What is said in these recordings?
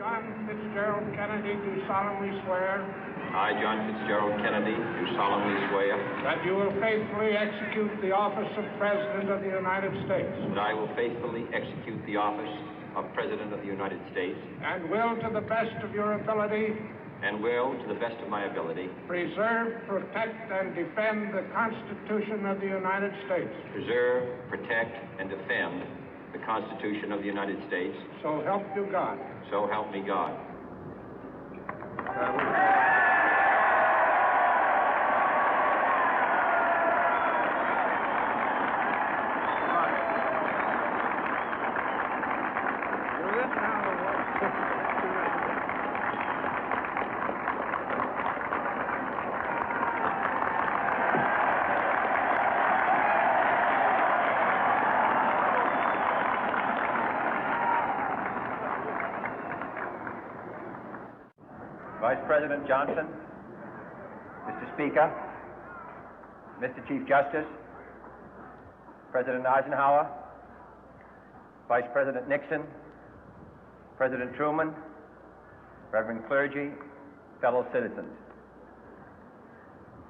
John Fitzgerald Kennedy, do solemnly swear. I, John Fitzgerald Kennedy, do solemnly swear. That you will faithfully execute the office of President of the United States. That I will faithfully execute the office of President of the United States. And will, to the best of your ability. And will, to the best of my ability. Preserve, protect, and defend the Constitution of the United States. Preserve, protect, and defend the Constitution of the United States. So help you God. So help me God. Vice President Johnson, Mr. Speaker, Mr. Chief Justice, President Eisenhower, Vice President Nixon, President Truman, Reverend clergy, fellow citizens.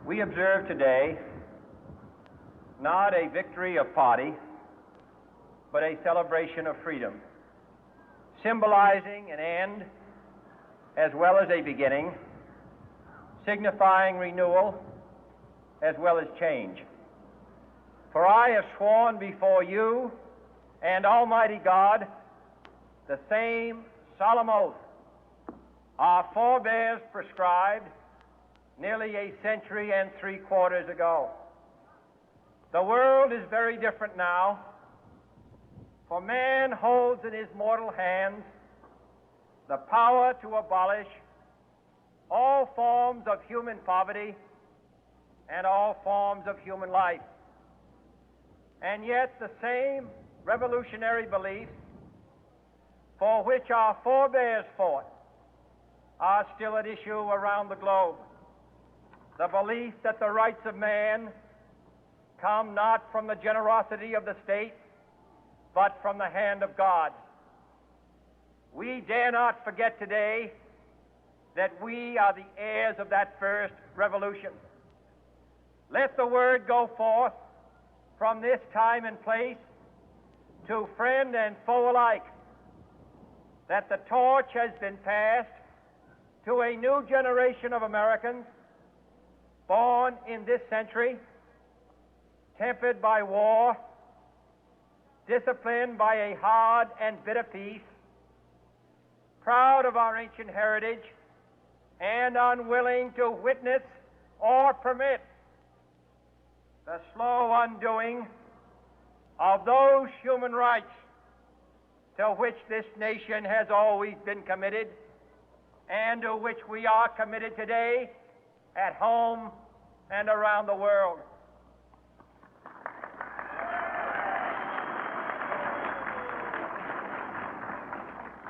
We observe today not a victory of party, but a celebration of freedom, symbolizing an end as well as a beginning, signifying renewal as well as change. For I have sworn before you and Almighty God the same solemn oath our forebears prescribed nearly a century and 3/4 ago. The world is very different now, for man holds in his mortal hands the power to abolish all forms of human poverty and all forms of human life. And yet the same revolutionary beliefs for which our forebears fought are still at issue around the globe. The belief that the rights of man come not from the generosity of the state, but from the hand of God. We dare not forget today that we are the heirs of that first revolution. Let the word go forth from this time and place to friend and foe alike that the torch has been passed to a new generation of Americans born in this century, tempered by war, disciplined by a hard and bitter peace, proud of our ancient heritage, and unwilling to witness or permit the slow undoing of those human rights to which this nation has always been committed and to which we are committed today at home and around the world.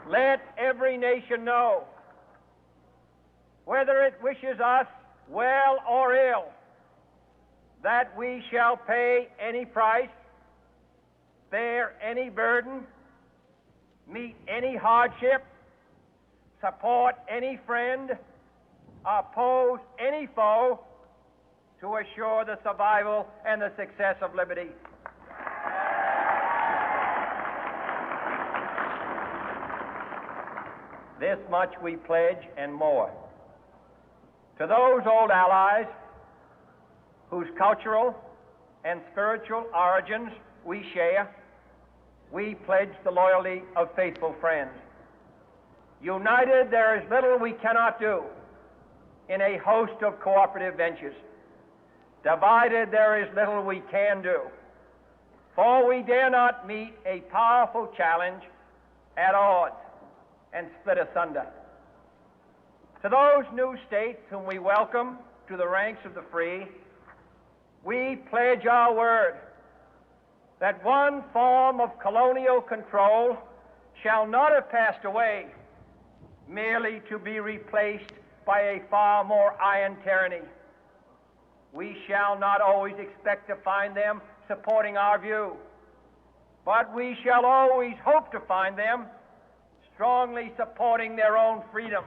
Let every nation know, whether it wishes us well or ill, that we shall pay any price, bear any burden, meet any hardship, support any friend, oppose any foe to assure the survival and the success of liberty. This much we pledge and more. To those old allies whose cultural and spiritual origins we share, we pledge the loyalty of faithful friends. United, there is little we cannot do in a host of cooperative ventures. Divided, there is little we can do, for we dare not meet a powerful challenge at odds and split asunder. To those new states whom we welcome to the ranks of the free, we pledge our word that one form of colonial control shall not have passed away merely to be replaced by a far more iron tyranny. We shall not always expect to find them supporting our view, but we shall always hope to find them strongly supporting their own freedom,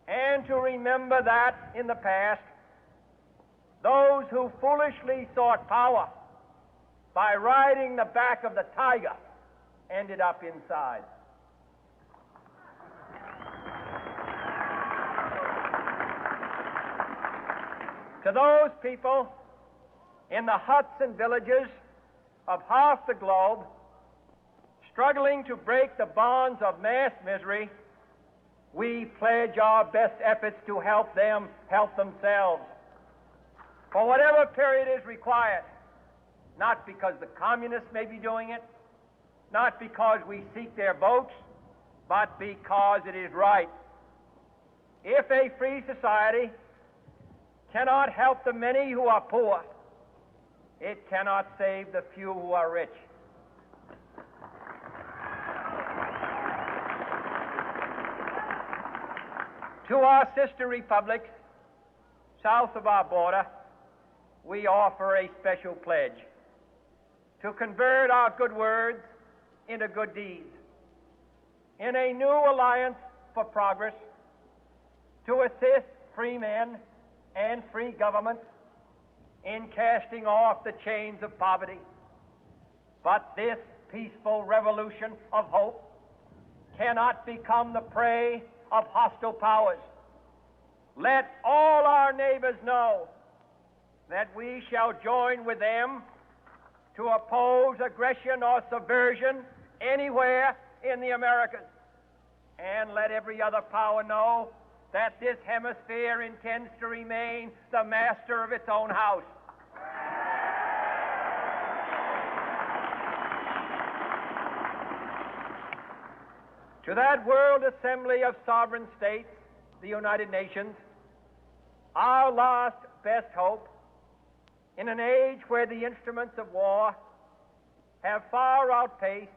and to remember that in the past, those who foolishly sought power by riding the back of the tiger ended up inside. To those people in the huts and villages of half the globe struggling to break the bonds of mass misery, we pledge our best efforts to help them help themselves for whatever period is required, not because the communists may be doing it, not because we seek their votes, but because it is right. If a free society cannot help the many who are poor, it cannot save the few who are rich. To our sister republics south of our border, we offer a special pledge to convert our good words into good deeds, in a new alliance for progress, to assist free men and free governments in casting off the chains of poverty. But this peaceful revolution of hope cannot become the prey of hostile powers. Let all our neighbors know that we shall join with them to oppose aggression or subversion anywhere in the Americas. and let every other power know that this hemisphere intends to remain the master of its own house. To that World Assembly of Sovereign States, the United Nations, our last best hope, in an age where the instruments of war have far outpaced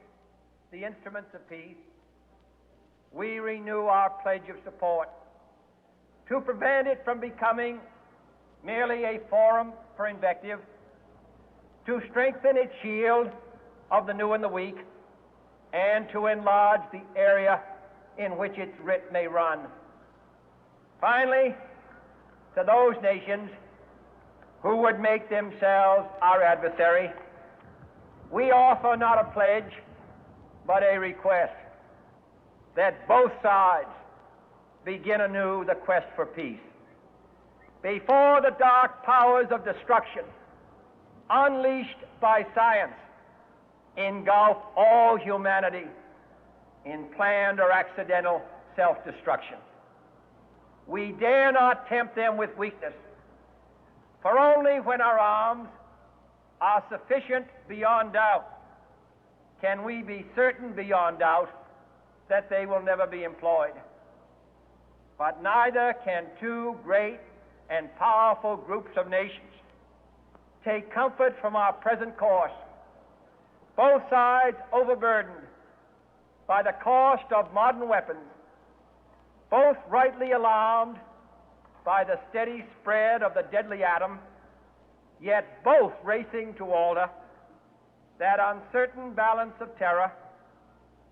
the instruments of peace, we renew our pledge of support to prevent it from becoming merely a forum for invective, to strengthen its shield of the new and the weak, and to enlarge the area in which its writ may run. Finally, to those nations who would make themselves our adversary, we offer not a pledge, but a request that both sides begin anew the quest for peace. Before the dark powers of destruction, unleashed by science, engulf all humanity in planned or accidental self-destruction. We dare not tempt them with weakness, for only when our arms are sufficient beyond doubt can we be certain beyond doubt that they will never be employed. But neither can two great and powerful groups of nations take comfort from our present course, both sides overburdened by the cost of modern weapons, both rightly alarmed by the steady spread of the deadly atom, yet both racing to alter that uncertain balance of terror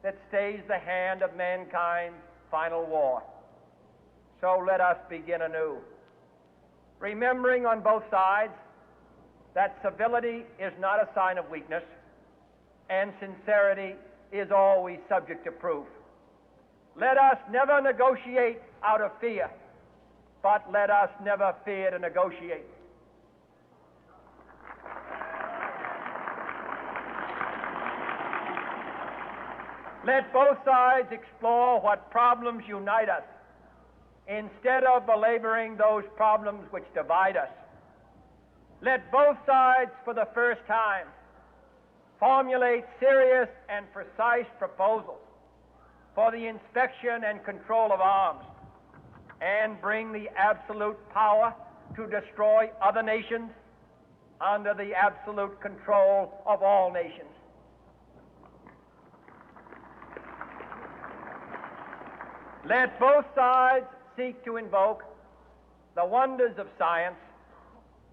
that stays the hand of mankind's final war. So let us begin anew, remembering on both sides that civility is not a sign of weakness, and sincerity is always subject to proof. Let us never negotiate out of fear, but let us never fear to negotiate. Let both sides explore what problems unite us, instead of belaboring those problems which divide us. Let both sides, for the first time, formulate serious and precise proposals for the inspection and control of arms, and bring the absolute power to destroy other nations under the absolute control of all nations. Let both sides seek to invoke the wonders of science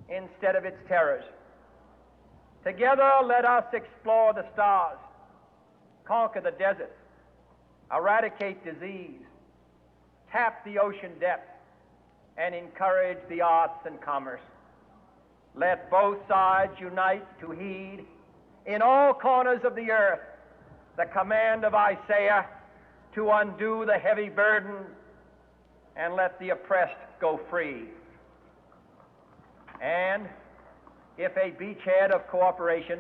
instead of its terrors. Together, let us explore the stars, conquer the deserts, eradicate disease, tap the ocean depths, and encourage the arts and commerce. Let both sides unite to heed in all corners of the earth the command of Isaiah to undo the heavy burden and let the oppressed go free. And if a beachhead of cooperation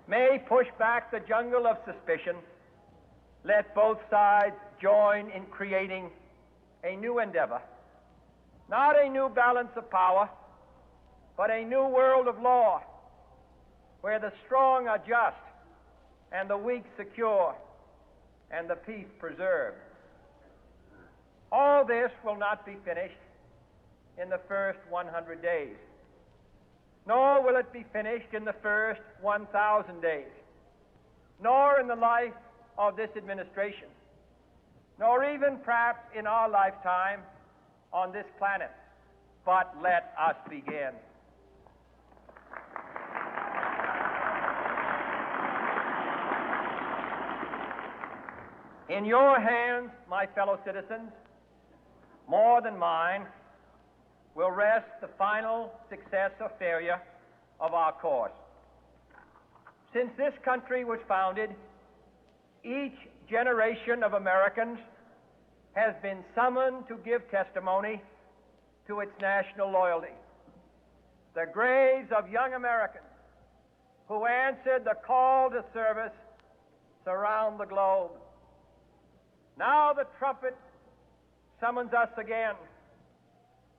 may push back the jungle of suspicion, let both sides join in creating a new endeavor, not a new balance of power, but a new world of law, where the strong are just and the weak secure and the peace preserved. All this will not be finished in the first 100 days, nor will it be finished in the first 1,000 days, nor in the life of this administration, nor even perhaps in our lifetime on this planet. But let us begin. In your hands, my fellow citizens, more than mine, will rest the final success or failure of our course. Since this country was founded, each generation of Americans has been summoned to give testimony to its national loyalty. The graves of young Americans who answered the call to service surround the globe. Now the trumpet summons us again,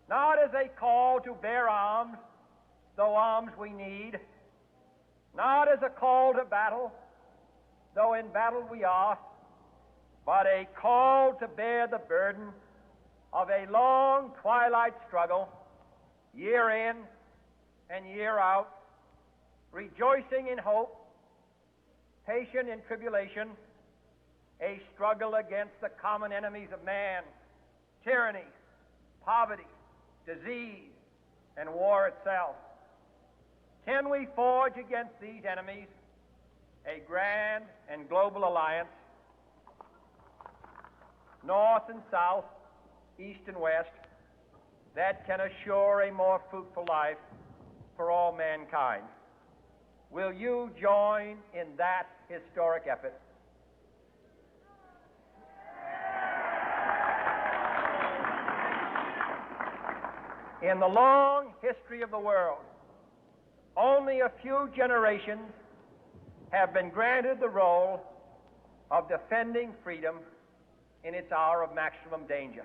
not as a call to bear arms, though arms we need, not as a call to battle, though in battle we are, but a call to bear the burden of a long twilight struggle, year in and year out, rejoicing in hope, patient in tribulation, a struggle against the common enemies of man, tyranny, poverty, disease, and war itself. Can we forge against these enemies a grand and global alliance, north and south, east and west, that can assure a more fruitful life for all mankind? Will you join in that historic effort? In the long history of the world, only a few generations have been granted the role of defending freedom in its hour of maximum danger.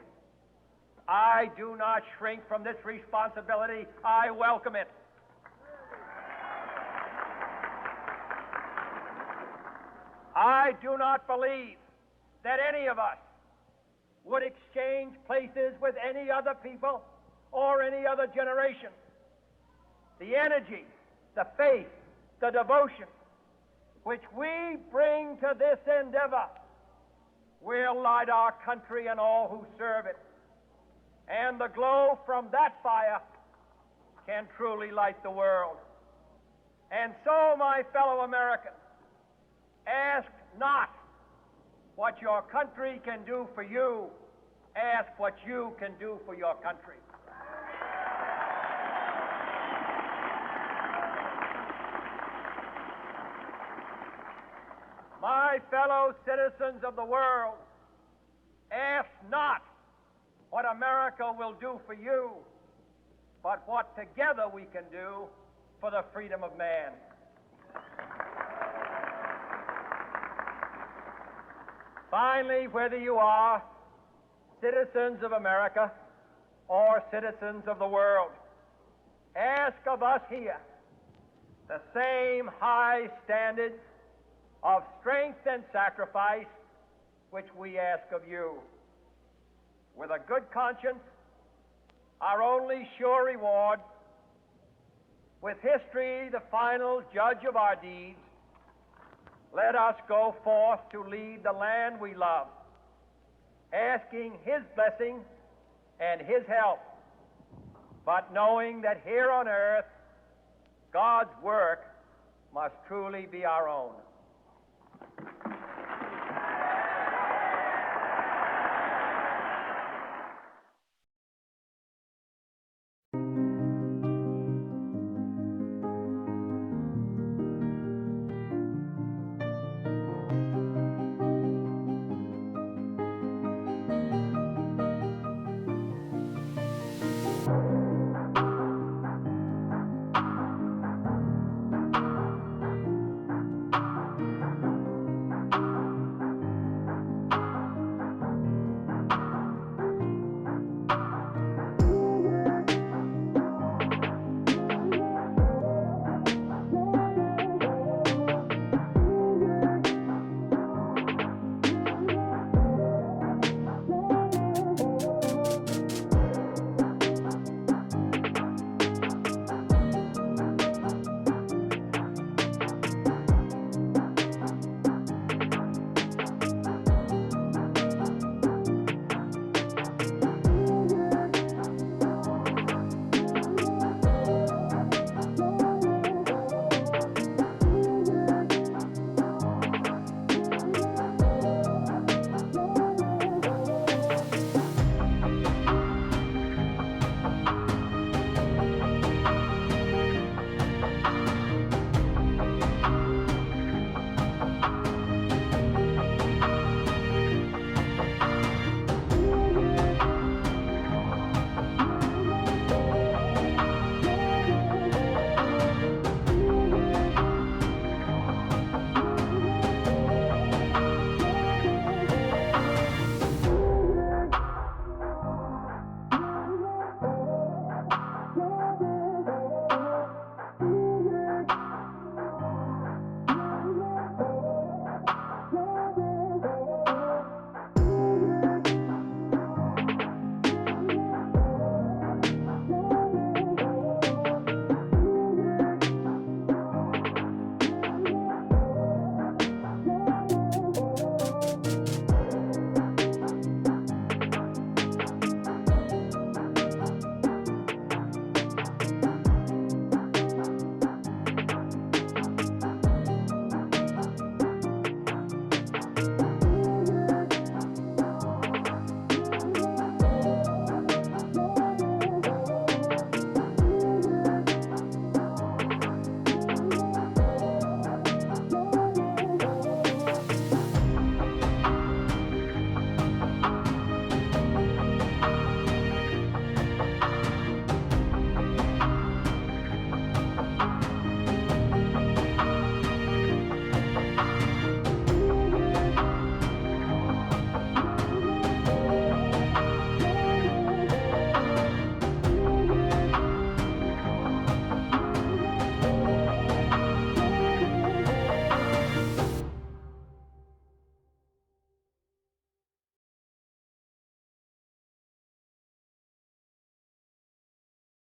I do not shrink from this responsibility. I welcome it. I do not believe that any of us would exchange places with any other people or any other generation. The energy, the faith, the devotion which we bring to this endeavor will light our country and all who serve it. And the glow from that fire can truly light the world. And so, my fellow Americans, ask not what your country can do for you, ask what you can do for your country. My fellow citizens of the world, ask not what America will do for you, but what together we can do for the freedom of man. Finally, whether you are citizens of America or citizens of the world, ask of us here the same high standards of strength and sacrifice which we ask of you. With a good conscience, our only sure reward, with history the final judge of our deeds, let us go forth to lead the land we love, asking His blessing and His help, but knowing that here on earth, God's work must truly be our own.